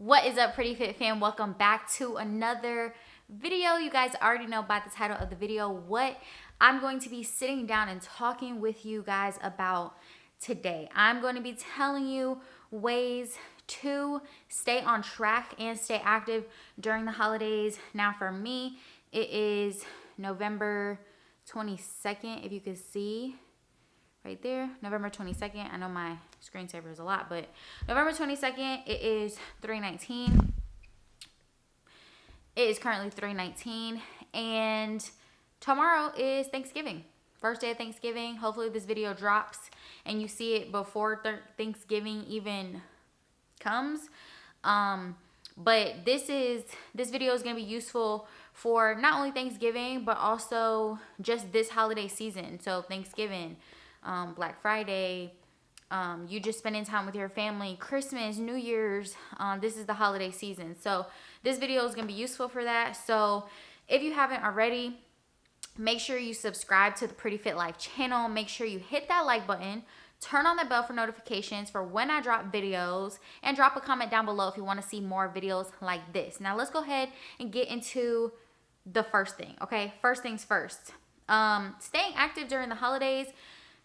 What is up, Pretty Fit fam? Welcome back to another video. You guys already know by the title of the video what I'm going to be sitting down and talking with you guys about today. I'm going to be telling you ways to stay on track and stay active during the holidays. Now for me, it is November 22nd, if you can see right there, November 22nd. I know my screensaver is a lot, but November 22nd, it is 3:19. It is currently 3:19, and tomorrow is Thanksgiving. First day of Thanksgiving. Hopefully this video drops and you see it before Thanksgiving even comes. But this video is going to be useful for not only Thanksgiving, but also just this holiday season. So Thanksgiving, Black Friday, you just spending time with your family, Christmas, New Year's. This is the holiday season. So this video is going to be useful for that. So if you haven't already, make sure you subscribe to the Pretty Fit Life channel. Make sure you hit that like button. Turn on the bell for notifications for when I drop videos, and drop a comment down below if you want to see more videos like this. Now let's go ahead and get into the first thing, okay? First things first. Staying active during the holidays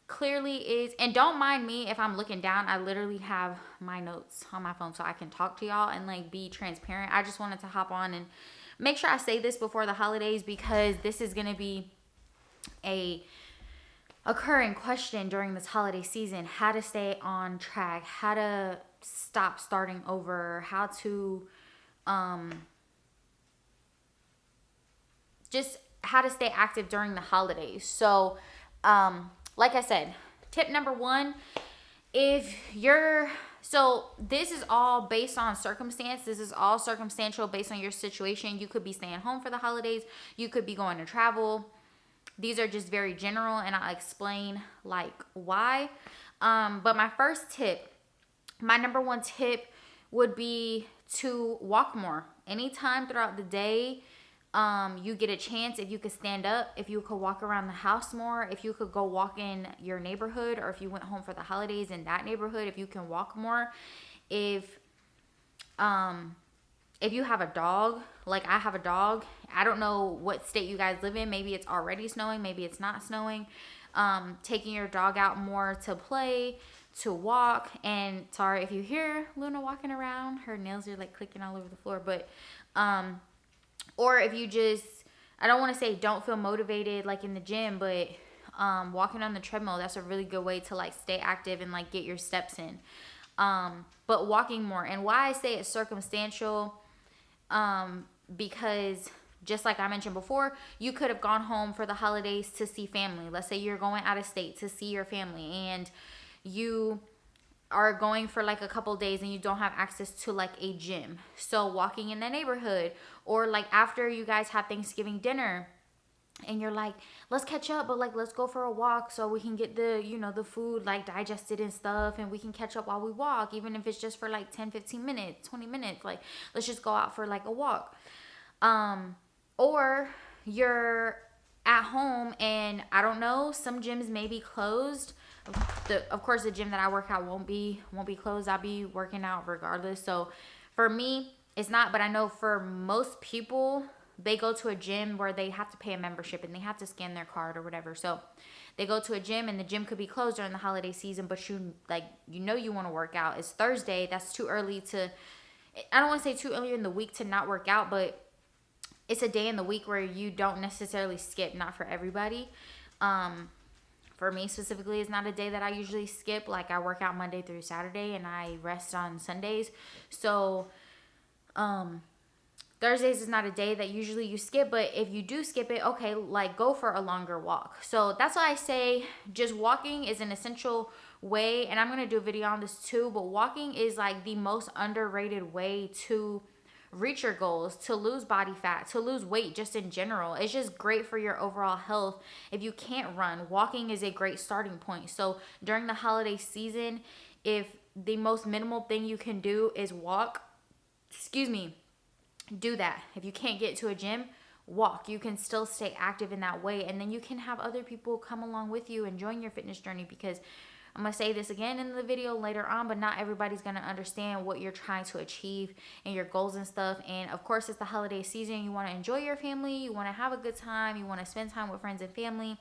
clearly is, and don't mind me if I'm looking down. I literally have my notes on my phone so I can talk to y'all and like be transparent. I just wanted to hop on and make sure I say this before the holidays, because this is going to be a occurring question during this holiday season: how to stay on track, how to stop starting over, how to just how to stay active during the holidays. So like I said, tip number one, so this is all based on circumstance. This is all circumstantial based on your situation. You could be staying home for the holidays. You could be going to travel. These are just very general, and I'll explain like why. But my first tip, my number one tip would be to walk more. Anytime throughout the day, you get a chance, if you could stand up, if you could walk around the house more, if you could go walk in your neighborhood, or if you went home for the holidays in that neighborhood, if you can walk more. If you have a dog, like I have a dog, I don't know what state you guys live in. Maybe it's already snowing, maybe it's not snowing. Taking your dog out more to play, to walk. And sorry if you hear Luna walking around, her nails are like clicking all over the floor. But or if you just, I don't want to say don't feel motivated like in the gym, but walking on the treadmill, that's a really good way to like stay active and like get your steps in. But walking more. And why I say it's circumstantial, because just like I mentioned before, you could have gone home for the holidays to see family. Let's say you're going out of state to see your family, and you are going for like a couple days and you don't have access to like a gym. So walking in the neighborhood, or like after you guys have Thanksgiving dinner and you're like, let's catch up, but like let's go for a walk so we can get the, the food like digested and stuff, and we can catch up while we walk, even if it's just for like 10-15 minutes, 20 minutes. Like let's just go out for like a walk. Or you're at home and I don't know, some gyms may be closed. Of course, the gym that I work out won't be closed. I'll be working out regardless. So for me, it's not, but I know for most people, they go to a gym where they have to pay a membership and they have to scan their card or whatever. So they go to a gym, and the gym could be closed during the holiday season, but you want to work out. It's Thursday. That's too early to, I don't want to say too early in the week to not work out, but it's a day in the week where you don't necessarily skip. Not for everybody. For me specifically, it's not a day that I usually skip. Like I work out Monday through Saturday and I rest on Sundays. So Thursdays is not a day that usually you skip, but if you do skip it, okay, like go for a longer walk. So that's why I say just walking is an essential way, and I'm going to do a video on this too, but walking is like the most underrated way to reach your goals, to lose body fat, to lose weight just in general. It's just great for your overall health. If you can't run, walking is a great starting point. So during the holiday season, if the most minimal thing you can do is walk, do that. If you can't get to a gym, walk. You can still stay active in that way, and then you can have other people come along with you and join your fitness journey, because I'm going to say this again in the video later on, but not everybody's going to understand what you're trying to achieve and your goals and stuff. And of course, it's the holiday season. You want to enjoy your family. You want to have a good time. You want to spend time with friends and family.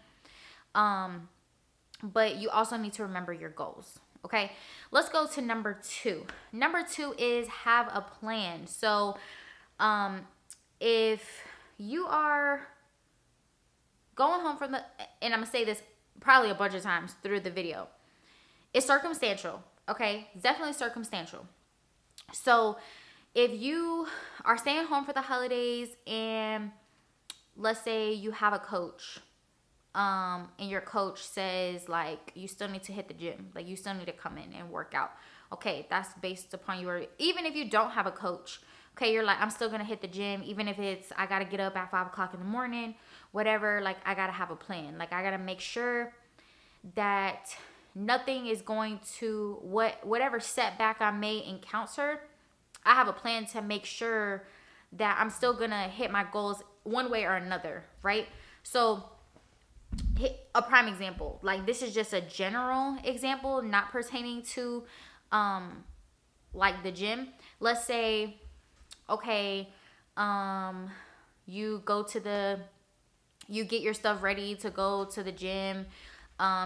But you also need to remember your goals. Okay, let's go to number 2. Number 2 is have a plan. So if you are going home from and I'm going to say this probably a bunch of times through the video, it's circumstantial. Okay, it's definitely circumstantial. So if you are staying home for the holidays and let's say you have a coach, and your coach says like you still need to hit the gym, like you still need to come in and work out. Okay, that's based upon your, even if you don't have a coach, okay, you're like, I'm still gonna hit the gym, even if it's I gotta get up at 5 o'clock in the morning, whatever. Like I gotta have a plan. Like I gotta make sure that nothing is going to whatever setback I may encounter, I have a plan to make sure that I'm still gonna hit my goals one way or another, right? So a prime example, like this is just a general example, not pertaining to like the gym. Let's say, okay, you get your stuff ready to go to the gym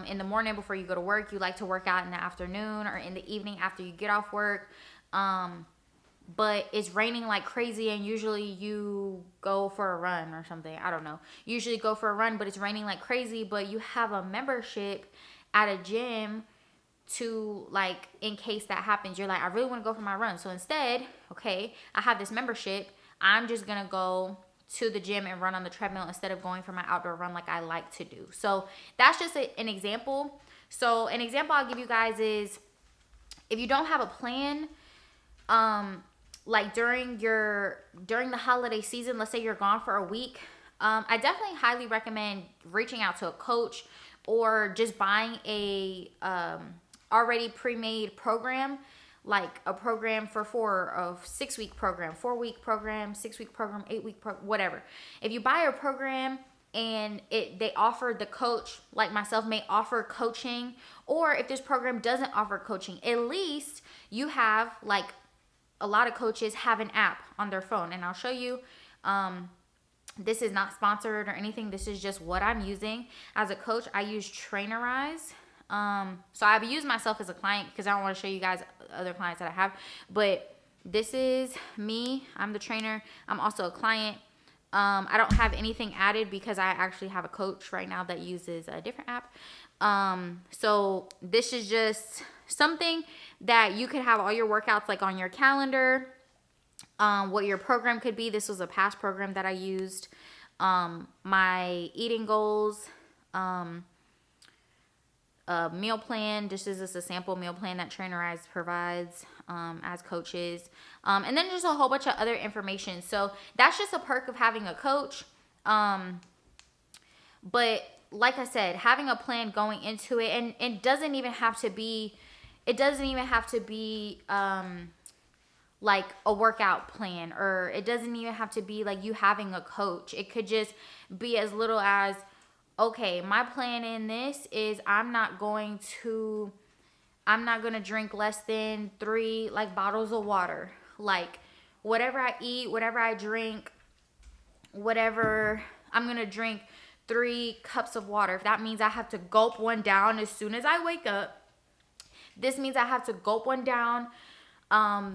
in the morning before you go to work. You like to work out in the afternoon or in the evening after you get off work. But it's raining like crazy and usually you go for a run or something. I don't know. Usually go for a run, but it's raining like crazy, but you have a membership at a gym to, like, in case that happens, you're like, I really want to go for my run. So instead, okay, I have this membership. I'm just going to go to the gym and run on the treadmill instead of going for my outdoor run like I like to do. So that's just an example. So an example I'll give you guys is if you don't have a plan, like during the holiday season, let's say you're gone for a week, I definitely highly recommend reaching out to a coach or just buying a already pre-made program, like a program for 6-week program, 4-week program, 6-week program, 8-week program, whatever. If you buy a program and they offer, the coach like myself may offer coaching, or if this program doesn't offer coaching, at least you have, like, a lot of coaches have an app on their phone, and I'll show you. This is not sponsored or anything. This is just what I'm using as a coach. I use Trainerize. So I've used myself as a client because I don't want to show you guys other clients that I have, but this is me. I'm the trainer. I'm also a client. I don't have anything added because I actually have a coach right now that uses a different app. So this is just something that you could have all your workouts like on your calendar, what your program could be. This was a past program that I used, my eating goals, meal plan. This is just a sample meal plan that Trainerize provides as coaches, and then just a whole bunch of other information. So that's just a perk of having a coach. But like I said, having a plan going into it, and it doesn't even have to be like a workout plan, or it doesn't even have to be like you having a coach. It could just be as little as, okay, my plan in this is I'm not going to drink less than 3 like bottles of water. Like whatever I eat, whatever I drink, whatever, I'm going to drink 3 cups of water. If that means I have to gulp one down as soon as I wake up, this means I have to gulp one down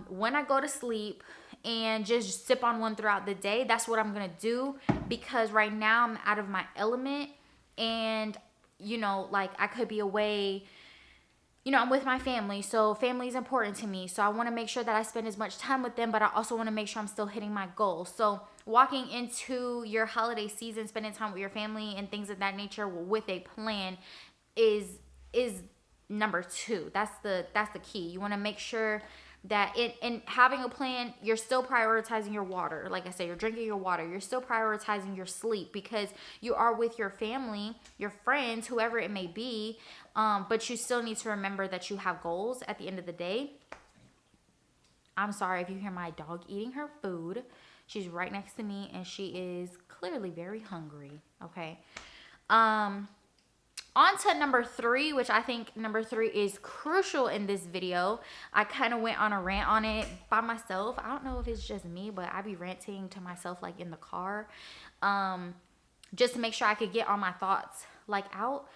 when I go to sleep and just sip on one throughout the day. That's what I'm going to do, because right now I'm out of my element, and, you know, like I could be away, you know, I'm with my family. So family is important to me. So I want to make sure that I spend as much time with them, but I also want to make sure I'm still hitting my goals. So walking into your holiday season, spending time with your family and things of that nature with a plan is number 2. That's the key. You want to make sure that in having a plan, you're still prioritizing your water. Like I said, you're drinking your water. You're still prioritizing your sleep, because you are with your family, your friends, whoever it may be. But you still need to remember that you have goals at the end of the day. I'm sorry if you hear my dog eating her food. She's right next to me and she is clearly very hungry. Okay. On to number 3, which I think number 3 is crucial in this video. I kind of went on a rant on it by myself. I don't know if it's just me, but I be ranting to myself like in the car, just to make sure I could get all my thoughts like out.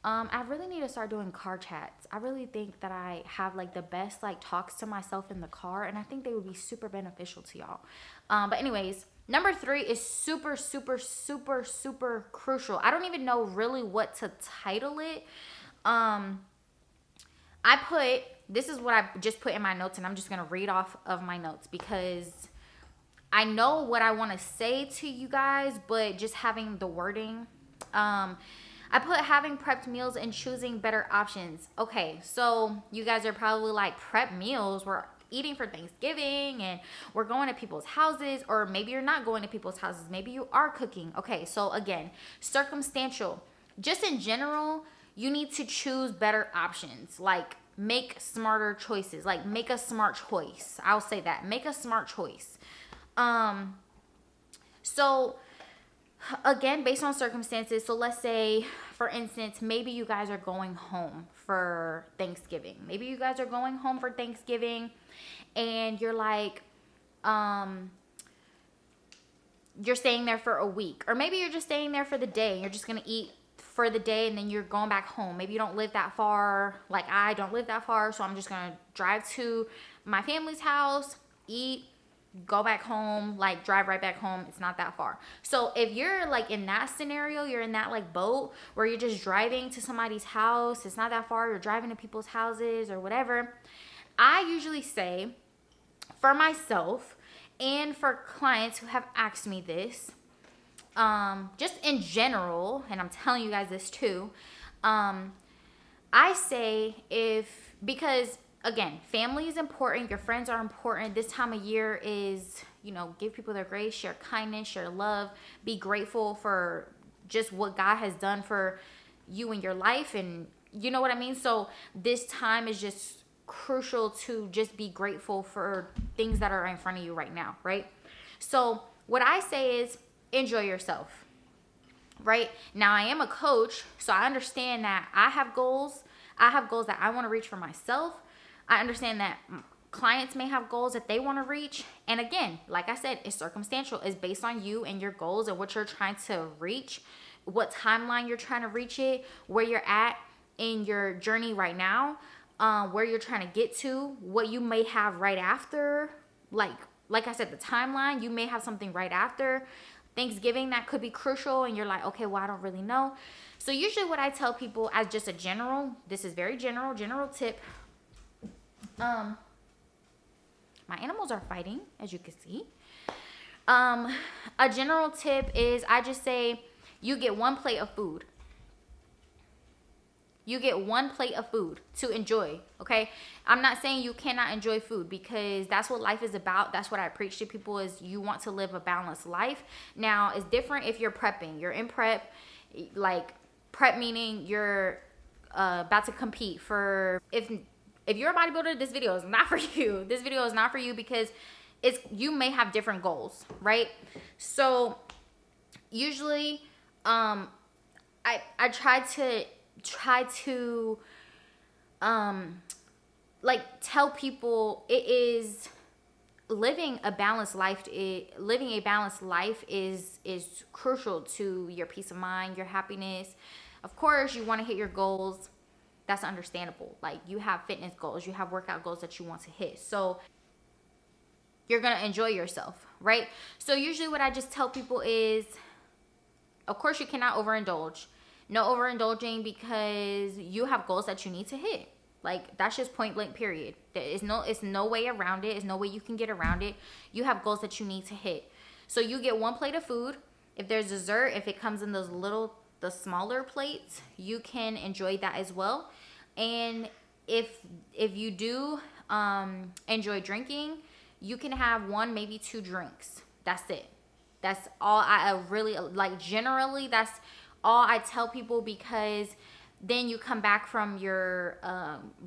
I really need to start doing car chats. I really think that I have like the best like talks to myself in the car, and I think they would be super beneficial to y'all. But anyways, number 3 is super, super, super, super crucial. I don't even know really what to title it. This is what I just put in my notes, and I'm just going to read off of my notes because I know what I want to say to you guys, but just having the wording, I put having prepped meals and choosing better options. Okay, so you guys are probably like, prep meals? We're eating for Thanksgiving and we're going to people's houses, or maybe you're not going to people's houses. Maybe you are cooking. Okay, so again, circumstantial. Just in general, you need to choose better options. Like, make smarter choices. Like, make a smart choice. I'll say that. Make a smart choice. So again, based on circumstances, so let's say, for instance, maybe you guys are going home for Thanksgiving. Maybe you guys are going home for Thanksgiving and you're like, you're staying there for a week. Or maybe you're just staying there for the day. You're just going to eat for the day and then you're going back home. Maybe you don't live that far. Like, I don't live that far, so I'm just going to drive to my family's house, eat, go back home, like drive right back home. It's not that far. So if you're like in that scenario, you're in that like boat where you're just driving to somebody's house, it's not that far, you're driving to people's houses or whatever. I usually say, for myself and for clients who have asked me this, just in general, and I'm telling you guys this too, I say because again, family is important. Your friends are important. This time of year is, give people their grace, share kindness, share love, be grateful for just what God has done for you in your life. And you know what I mean? So this time is just crucial to just be grateful for things that are in front of you right now, right? So what I say is enjoy yourself, right? Now, I am a coach, so I understand that I have goals. I have goals that I want to reach for myself. I understand that clients may have goals that they want to reach. And again, like I said, it's circumstantial. It's based on you and your goals and what you're trying to reach, what timeline you're trying to reach it, where you're at in your journey right now, where you're trying to get to, what you may have right after. Like I said, the timeline, you may have something right after Thanksgiving that could be crucial. And you're like, okay, well, I don't really know. So usually what I tell people as just a this is very general tip. My animals are fighting, as you can see. A general tip is I just say you get one plate of food. You get one plate of food to enjoy, okay? I'm not saying you cannot enjoy food because that's what life is about. That's what I preach to people is you want to live a balanced life. Now, it's different if you're prepping. You're in prep, like prep meaning you're about to compete for, if you're a bodybuilder, this video is not for you. This video is not for you because you may have different goals, right? So usually I try to like tell people it is living a balanced life. Living a balanced life is crucial to your peace of mind, your happiness. Of course, you want to hit your goals. That's understandable. Like, you have fitness goals, you have workout goals that you want to hit. So you're going to enjoy yourself, right? So usually what I just tell people is, of course, you cannot overindulge. No overindulging because you have goals that you need to hit. Like, that's just point blank period. It's no way around it. There's no way you can get around it. You have goals that you need to hit. So you get one plate of food. If there's dessert, if it comes in the smaller plates, you can enjoy that as well. And if you do enjoy drinking, you can have 1, maybe 2 drinks. That's it. That's all I really like. Generally, that's all I tell people, because then you come back from your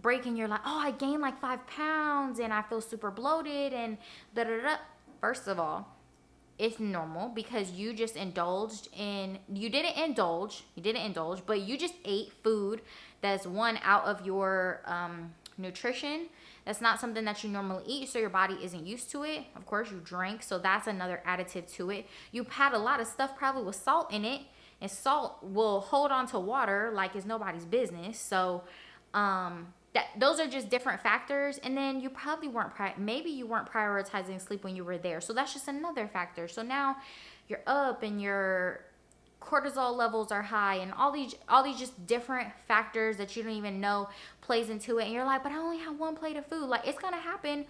break and you're like, oh, I gained like 5 pounds and I feel super bloated and da da da. First of all, it's normal because you just indulged in, you didn't indulge, but you just ate food that's one out of your nutrition. That's not something that you normally eat, so your body isn't used to it. Of course, you drank, so that's another additive to it. You had a lot of stuff probably with salt in it, and salt will hold on to water like it's nobody's business. So those are just different factors. And then you probably maybe you weren't prioritizing sleep when you were there, so that's just another factor. So now you're up and your cortisol levels are high, and all these just different factors that you don't even know plays into it. And you're like, but I only have one plate of food. Like, it's gonna happen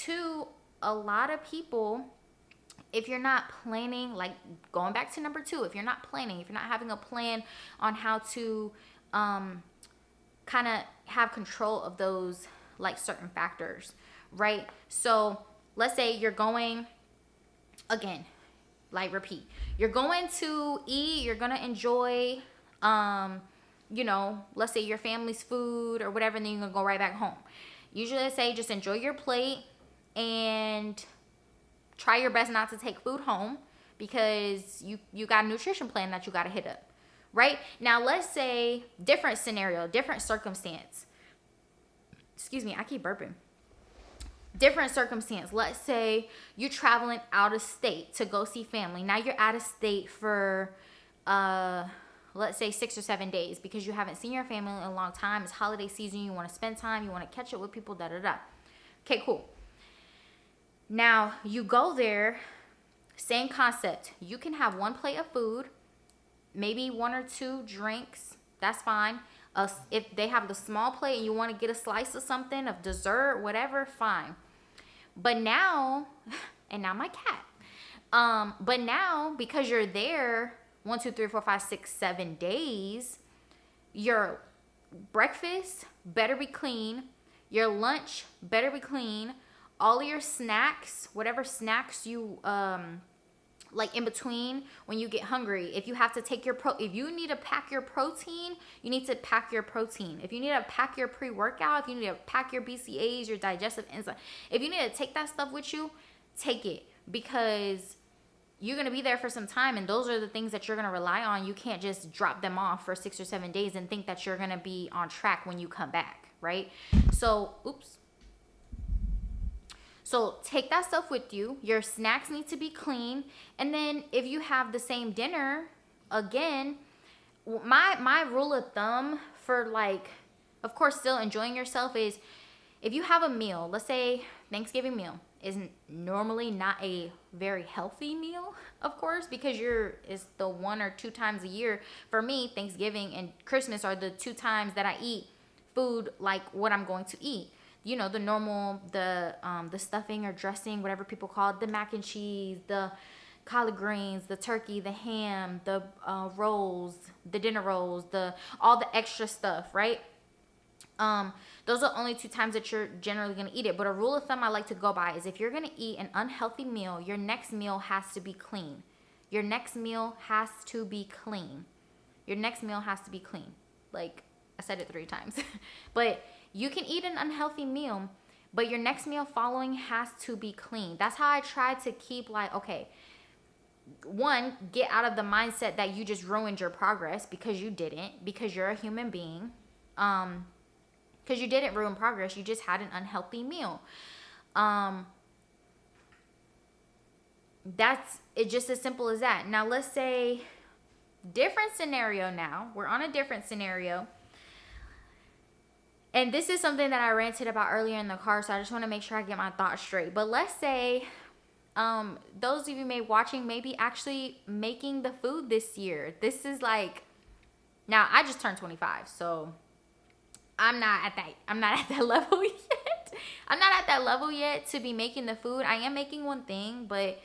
to a lot of people if you're not planning. Like, going back to number 2, if you're not planning, if you're not having a plan on how to kind of have control of those, like, certain factors, right? So let's say you're going, again, like, repeat, you're going to eat, you're going to enjoy, you know, let's say your family's food or whatever, and then you're going to go right back home. Usually I say just enjoy your plate and try your best not to take food home, because you got a nutrition plan that you got to hit up, right? Now, let's say different scenario, different circumstance. Excuse me, I keep burping. Different circumstance. Let's say you're traveling out of state to go see family. Now you're out of state for, let's say 6 or 7 days, because you haven't seen your family in a long time. It's holiday season. You want to spend time. You want to catch up with people, da-da-da. Okay, cool. Now you go there, same concept. You can have one plate of food, maybe 1 or 2 drinks. That's fine. If they have the small plate and you want to get a slice of something, of dessert, whatever, fine. But now, and now my cat. But now, because you're there 1, 2, 3, 4, 5, 6, 7 days, your breakfast better be clean. Your lunch better be clean. All of your snacks, whatever snacks you like in between when you get hungry. If you have to take if you need to pack your protein, you need to pack your protein. If you need to pack your pre-workout, if you need to pack your BCAAs, your digestive enzyme, if you need to take that stuff with you, take it, because you're going to be there for some time, and those are the things that you're going to rely on. You can't just drop them off for 6 or 7 days and think that you're going to be on track when you come back, right? So, So take that stuff with you. Your snacks need to be clean. And then if you have the same dinner, again, my rule of thumb for, like, of course, still enjoying yourself is, if you have a meal, let's say Thanksgiving meal is normally not a very healthy meal, of course, because it's the 1 or 2 times a year. For me, Thanksgiving and Christmas are the 2 times that I eat food like what I'm going to eat. You know, the normal, the stuffing or dressing, whatever people call it, the mac and cheese, the collard greens, the turkey, the ham, the rolls, the dinner rolls, all the extra stuff, right? Those are the only 2 times that you're generally going to eat it. But a rule of thumb I like to go by is, if you're going to eat an unhealthy meal, your next meal has to be clean. Your next meal has to be clean. Your next meal has to be clean. Like, I said it 3 times. But you can eat an unhealthy meal, but your next meal following has to be clean. That's how I try to keep, like, okay, 1, get out of the mindset that you just ruined your progress, because you didn't, because you're a human being. Because you didn't ruin progress, you just had an unhealthy meal. That's it, just as simple as that. Now let's say, different scenario now. We're on a different scenario. And this is something that I ranted about earlier in the car, so I just want to make sure I get my thoughts straight. But let's say those of you watching may be actually making the food this year. This is like, now I just turned 25, so I'm not at that level yet. I'm not at that level yet to be making the food. I am making one thing, but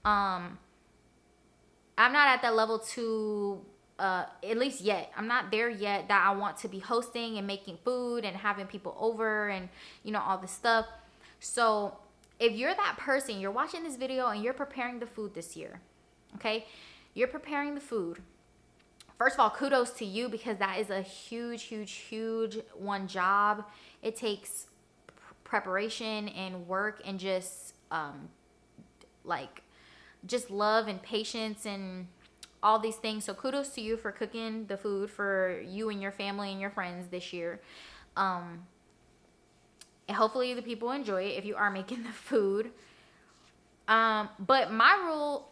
I'm not at that level to at least yet. I'm not there yet that I want to be hosting and making food and having people over and, you know, all this stuff. So if you're that person, you're watching this video and you're preparing the food this year, okay? You're preparing the food. First of all, kudos to you, because that is a huge, huge, huge one job. It takes preparation and work and just like just love and patience and all these things. So kudos to you for cooking the food for you and your family and your friends this year. And hopefully the people enjoy it if you are making the food. But my rule,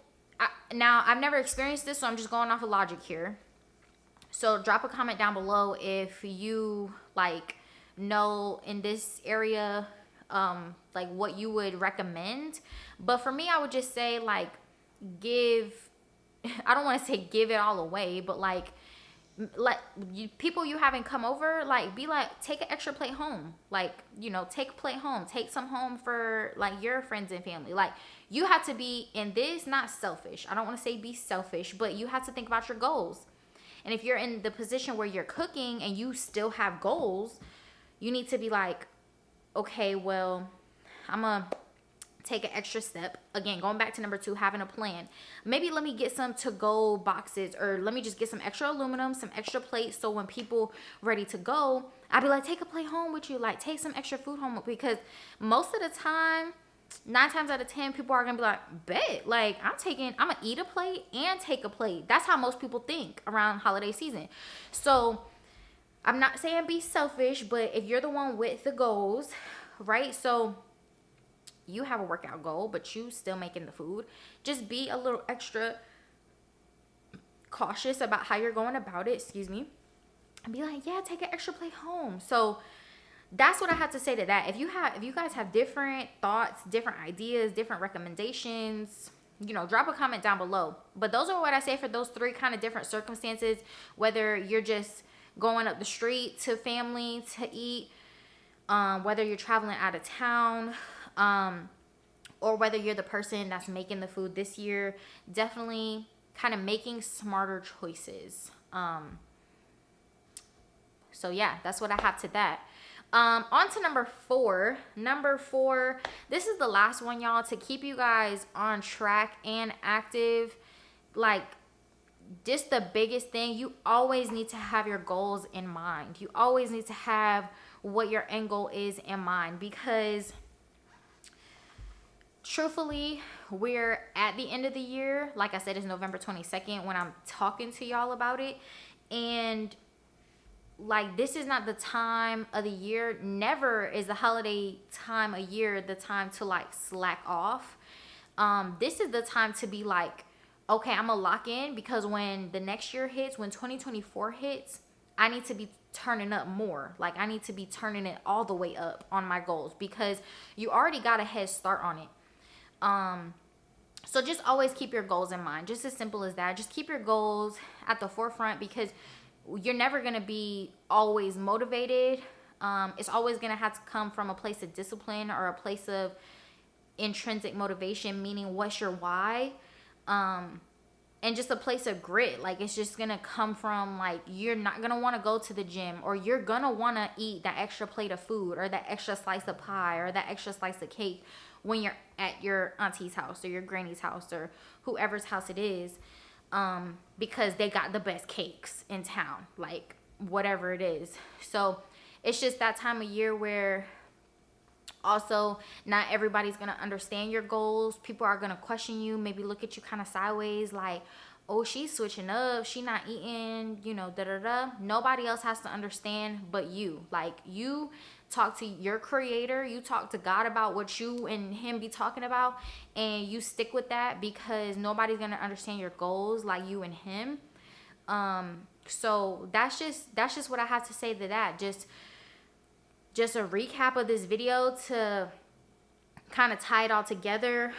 now I've never experienced this, so I'm just going off of logic here. So drop a comment down below if you like know in this area, like what you would recommend. But for me, I would just say like I don't want to say give it all away, but like let people you haven't come over, like be like, take an extra plate home, like, you know, take a plate home, take some home for like your friends and family. Like you have to be in this, not selfish. I don't want to say be selfish, but you have to think about your goals. And if you're in the position where you're cooking and you still have goals, you need to be like, okay, well, I'm gonna take an extra step. Again, going back to number 2, having a plan. Maybe let me get some to-go boxes, or let me just get some extra aluminum, some extra plates, so when people ready to go, I'd be like, take a plate home with you, like take some extra food home, because most of the time, 9 times out of 10, people are gonna be like, bet, like I'm gonna eat a plate and take a plate. That's how most people think around holiday season. So I'm not saying be selfish, but if you're the one with the goals, right? So you have a workout goal, but you still making the food. Just be a little extra cautious about how you're going about it, excuse me. And be like, yeah, take an extra plate home. So that's what I have to say to that. If you guys have different thoughts, different ideas, different recommendations, you know, drop a comment down below. But those are what I say for those 3 kind of different circumstances, whether you're just going up the street to family to eat, whether you're traveling out of town, or whether you're the person that's making the food this year. Definitely kind of making smarter choices. So yeah, that's what I have to that. On to number 4. Number 4, this is the last one, y'all, to keep you guys on track and active. Like, just the biggest thing, you always need to have your goals in mind. You always need to have what your end goal is in mind, because truthfully, we're at the end of the year. Like I said, it's November 22nd when I'm talking to y'all about it. And like, this is not the time of the year. Never is the holiday time of year the time to like slack off. This is the time to be like, okay, I'm gonna lock in, because when the next year hits, when 2024 hits, I need to be turning up more. Like, I need to be turning it all the way up on my goals, because you already got a head start on it. So just always keep your goals in mind. Just as simple as that. Just keep your goals at the forefront, because you're never going to be always motivated. It's always going to have to come from a place of discipline or a place of intrinsic motivation, meaning what's your why? And just a place of grit. Like, it's just going to come from, like, you're not going to want to go to the gym, or you're going to want to eat that extra plate of food, or that extra slice of pie, or that extra slice of cake when you're at your auntie's house or your granny's house or whoever's house it is. Because they got the best cakes in town, like whatever it is. So it's just that time of year where also not everybody's going to understand your goals. People are going to question you, maybe look at you kind of sideways, like, oh, she's switching up, she not eating, you know, da-da-da. Nobody else has to understand but you. Like, you talk to your creator, you talk to God about what you and him be talking about, and you stick with that, because nobody's gonna understand your goals like you and him. So that's just what I have to say to that. Just a recap of this video to kind of tie it all together.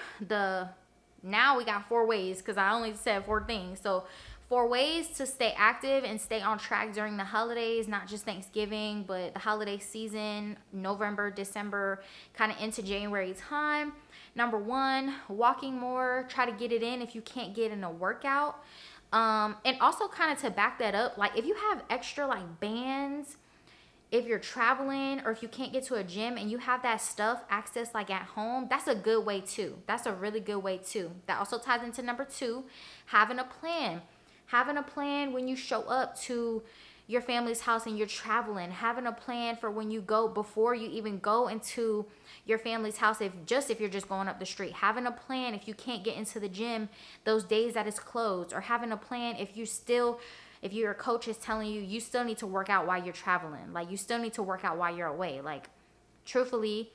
Now we got 4 ways, because I only said 4 things. So 4 ways to stay active and stay on track during the holidays, not just Thanksgiving, but the holiday season, November, December, kind of into January time. Number 1, walking more. Try to get it in if you can't get in a workout. And also kind of to back that up, like if you have extra like bands, if you're traveling, or if you can't get to a gym and you have that stuff access like at home, that's a good way too. That's a really good way too. That also ties into number 2, having a plan. Having a plan when you show up to your family's house and you're traveling, having a plan for when you go, before you even go into your family's house, if you're just going up the street, having a plan if you can't get into the gym those days that it's closed, or having a plan if your coach is telling you you still need to work out while you're traveling, like you still need to work out while you're away. Like, truthfully,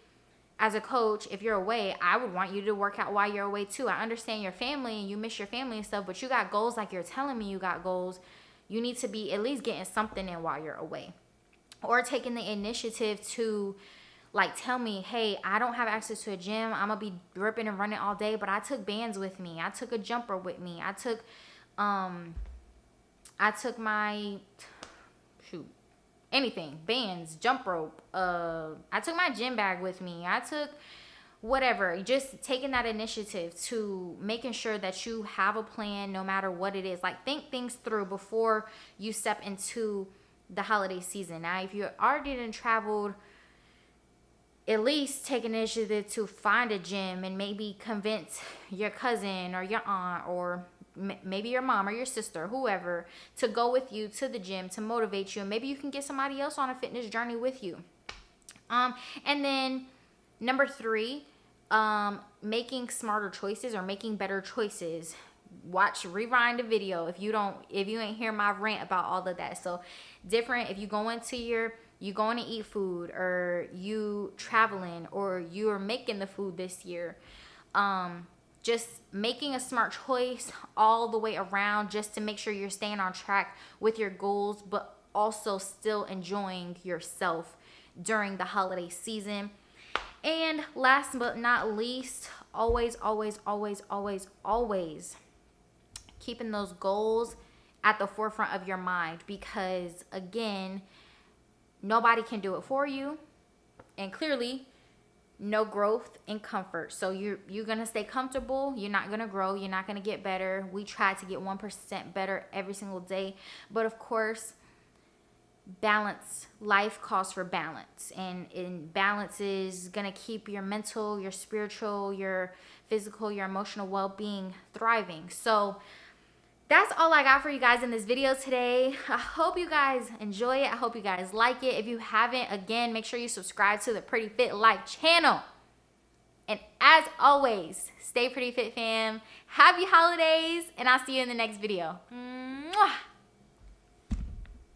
as a coach, if you're away, I would want you to work out while you're away too. I understand your family and you miss your family and stuff, but you got goals, like you're telling me you got goals. You need to be at least getting something in while you're away, or taking the initiative to like tell me, hey, I don't have access to a gym. I'm gonna be ripping and running all day, but I took bands with me. I took a jumper with me. I took my anything, bands, jump rope. I took my gym bag with me. I took whatever. Just taking that initiative to making sure that you have a plan no matter what it is. Like, think things through before you step into the holiday season. Now, if you already done traveled, at least take initiative to find a gym and maybe convince your cousin or your aunt or maybe your mom or your sister, whoever, to go with you to the gym to motivate you. And maybe you can get somebody else on a fitness journey with you. And then number 3, making smarter choices or making better choices. Rewind the video if you ain't hear my rant about all of that. So different, if you going to eat food, or you traveling, or you are making the food this year, just making a smart choice all the way around, just to make sure you're staying on track with your goals, but also still enjoying yourself during the holiday season. And last but not least, always keeping those goals at the forefront of your mind, because again, nobody can do it for you, and clearly no growth in comfort. So you're gonna stay comfortable. You're not gonna grow. You're not gonna get better. We try to get 1% better every single day, but of course, balance. Life calls for balance, and balance is gonna keep your mental, your spiritual, your physical, your emotional well-being thriving. So that's all I got for you guys in this video today. I hope you guys enjoy it. I hope you guys like it. If you haven't, again, make sure you subscribe to the Pretty Fit Life channel. And as always, stay pretty fit, fam. Happy holidays, and I'll see you in the next video. Mwah!